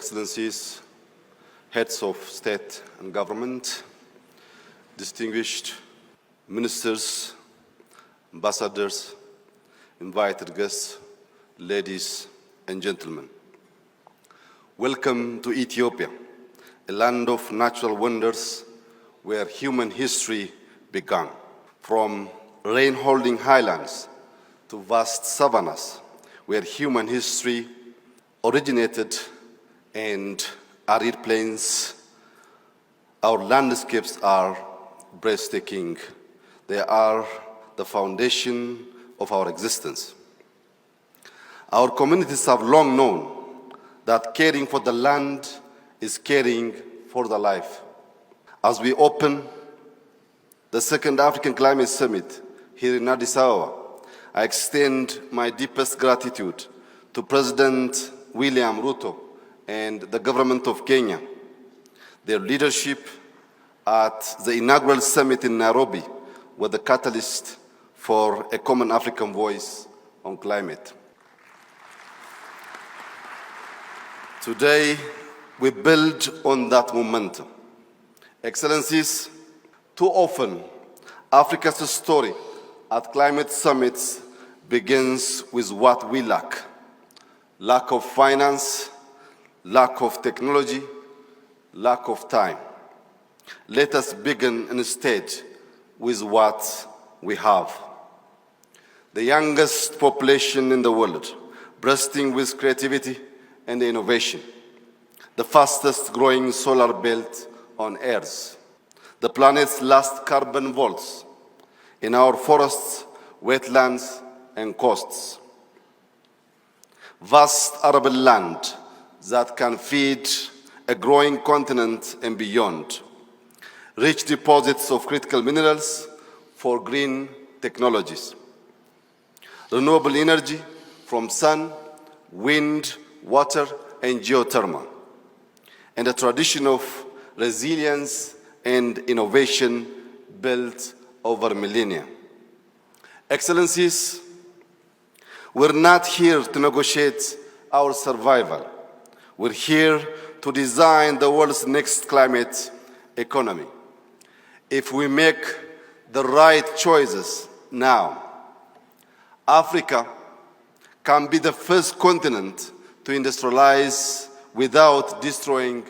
Excellencies, heads of state and government, distinguished ministers, ambassadors, invited guests, ladies and gentlemen. Welcome to Ethiopia, a land of natural wonders where human history began. From rain-holding highlands to vast savannas, where human history originated, and arid plains, our landscapes are breathtaking. They are the foundation of our existence. Our communities have long known that caring for the land is caring for the life. As we open the Second African Climate Summit here in Addis Ababa, I extend my deepest gratitude to President William Ruto and the government of Kenya. Their leadership at the inaugural summit in Nairobi was the catalyst for a common African voice on climate. Today, we build on that momentum. Excellencies, too often, Africa's story at climate summits begins with what we lack. Lack of finance, lack of technology, lack of time. Let us begin instead with what we have. The youngest population in the world, bursting with creativity and innovation. The fastest growing solar belt on Earth. The planet's last carbon vaults in our forests, wetlands, and coasts. Vast arable land that can feed a growing continent and beyond. Rich deposits of critical minerals for green technologies. Renewable energy from sun, wind, water, and geothermal. And a tradition of resilience and innovation built over millennia. Excellencies, we're not here to negotiate our survival. We're here to design the world's next climate economy. If we make the right choices now, Africa can be the first continent to industrialize without destroying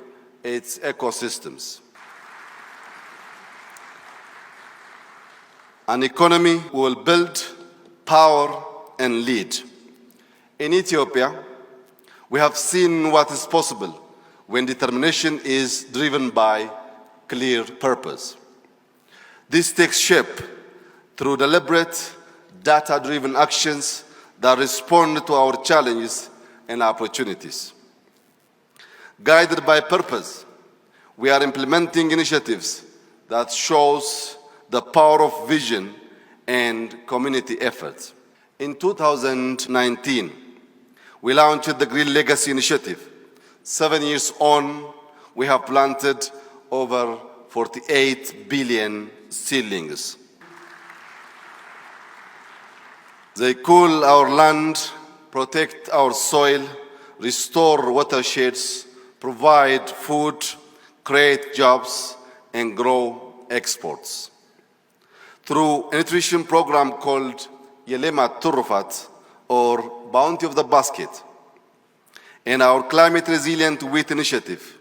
its ecosystems. An economy we will build, power, and lead. In Ethiopia, we have seen what is possible when determination is driven by clear purpose. This takes shape through deliberate, data-driven actions that respond to our challenges and opportunities. Guided by purpose, we are implementing initiatives that shows the power of vision and community efforts. In 2019, we launched the Green Legacy Initiative. 7 years on, we have planted over 48 billion seedlings. They cool our land, protect our soil, restore watersheds, provide food, create jobs, and grow exports. Through a nutrition program called Yelema Turufat, or Bounty of the Basket, and our Climate Resilient Wheat Initiative,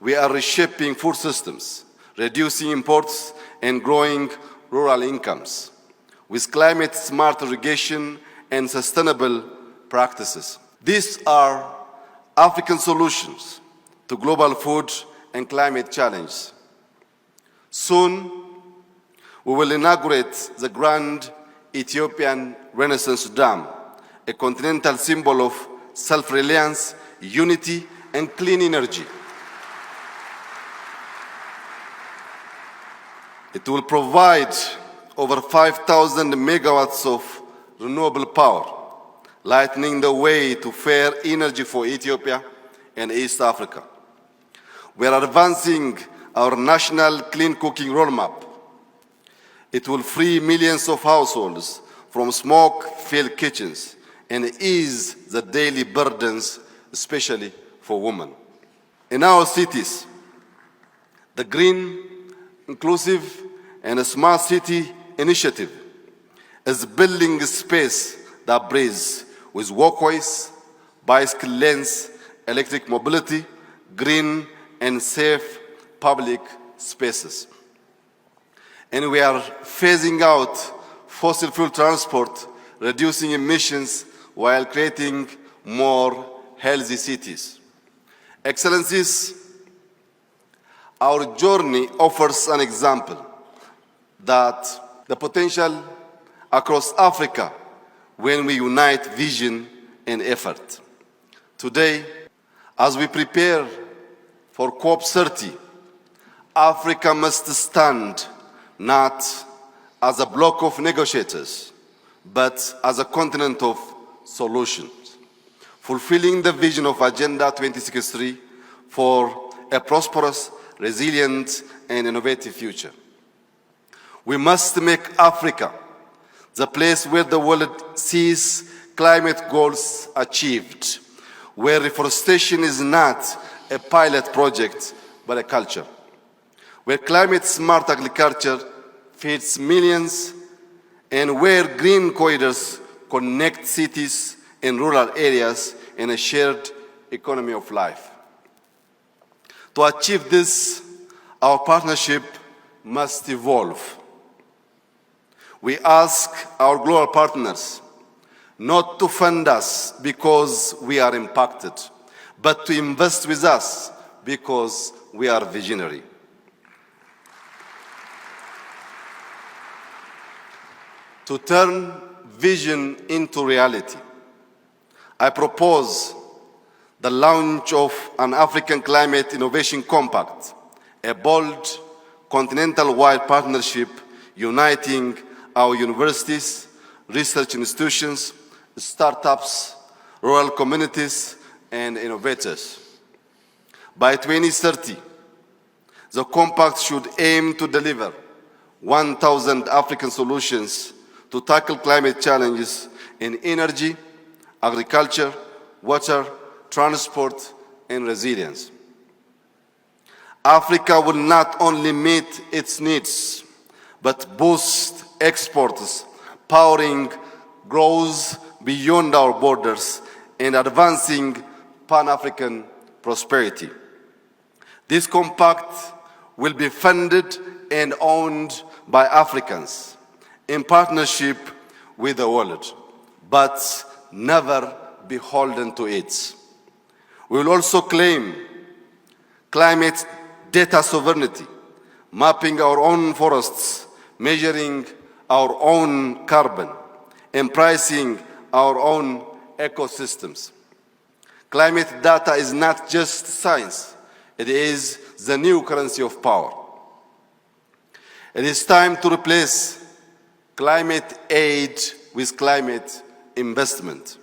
we are reshaping food systems, reducing imports, and growing rural incomes with climate-smart irrigation and sustainable practices. These are African solutions to global food and climate challenges. Soon, we will inaugurate the Grand Ethiopian Renaissance Dam, a continental symbol of self-reliance, unity, and clean energy. It will provide over 5,000 megawatts of renewable power, lightening the way to fair energy for Ethiopia and East Africa. We are advancing our national clean cooking roadmap. It will free millions of households from smoke-filled kitchens and ease the daily burdens, especially for women. In our cities, the Green, Inclusive, and a Smart City initiative is building a space that breathes with walkways, bicycle lanes, electric mobility, green and safe public spaces. And we are phasing out fossil fuel transport, reducing emissions while creating more healthy cities. Excellencies, our journey offers an example that the potential across Africa when we unite vision and effort. Today, as we prepare for COP30, Africa must stand not as a bloc of negotiators, but as a continent of solutions, fulfilling the vision of Agenda 2063 for a prosperous, resilient, and innovative future. We must make Africa the place where the world sees climate goals achieved, where reforestation is not a pilot project, but a culture, where climate-smart agriculture feeds millions, and where green corridors connect cities and rural areas in a shared economy of life. To achieve this, our partnership must evolve. We ask our global partners not to fund us because we are impacted, but to invest with us because we are visionary. To turn vision into reality, I propose the launch of an African Climate Innovation Compact, a bold, continental-wide partnership uniting our universities, research institutions, startups, rural communities, and innovators. By 2030, the compact should aim to deliver 1,000 African solutions to tackle climate challenges in energy, agriculture, water, transport, and resilience. Africa will not only meet its needs, but boost exports, powering growth beyond our borders and advancing Pan-African prosperity. This compact will be funded and owned by Africans in partnership with the world, but never beholden to it. We will also claim climate data sovereignty, mapping our own forests, measuring our own carbon, and pricing our own ecosystems. Climate data is not just science, it is the new currency of power. It is time to replace climate aid with climate investment.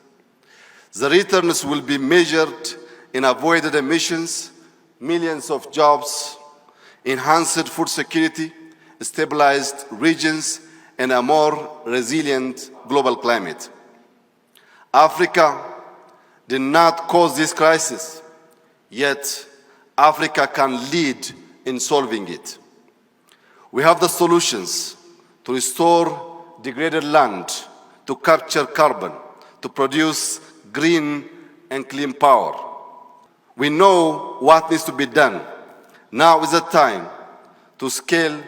The returns will be measured in avoided emissions, millions of jobs, enhanced food security, stabilized regions, and a more resilient global climate. Africa did not cause this crisis, yet Africa can lead in solving it. We have the solutions to restore degraded land, to capture carbon, to produce green and clean power. We know what needs to be done. Now is the time to scale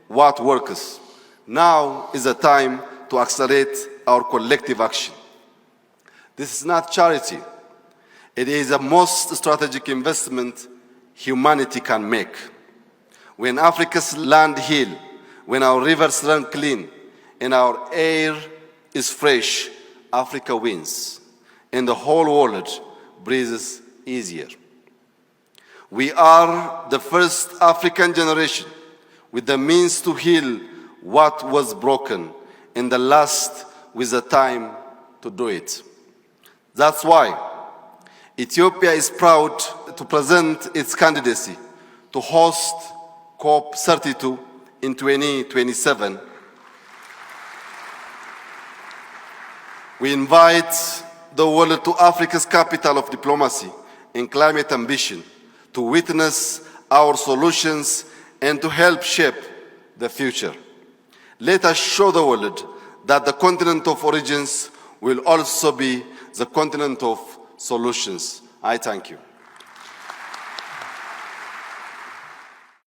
what works. Now is the time to accelerate our collective action. This is not charity. It is the most strategic investment humanity can make. When Africa's land heals, when our rivers run clean, and our air is fresh, Africa wins, and the whole world breathes easier. We are the first African generation with the means to heal what was broken, and the last with the time to do it. That's why Ethiopia is proud to present its candidacy to host COP32 in 2027. We invite the world to Africa's capital of diplomacy and climate ambition to witness our solutions and to help shape the future. Let us show the world that the continent of origins will also be the continent of solutions. I thank you.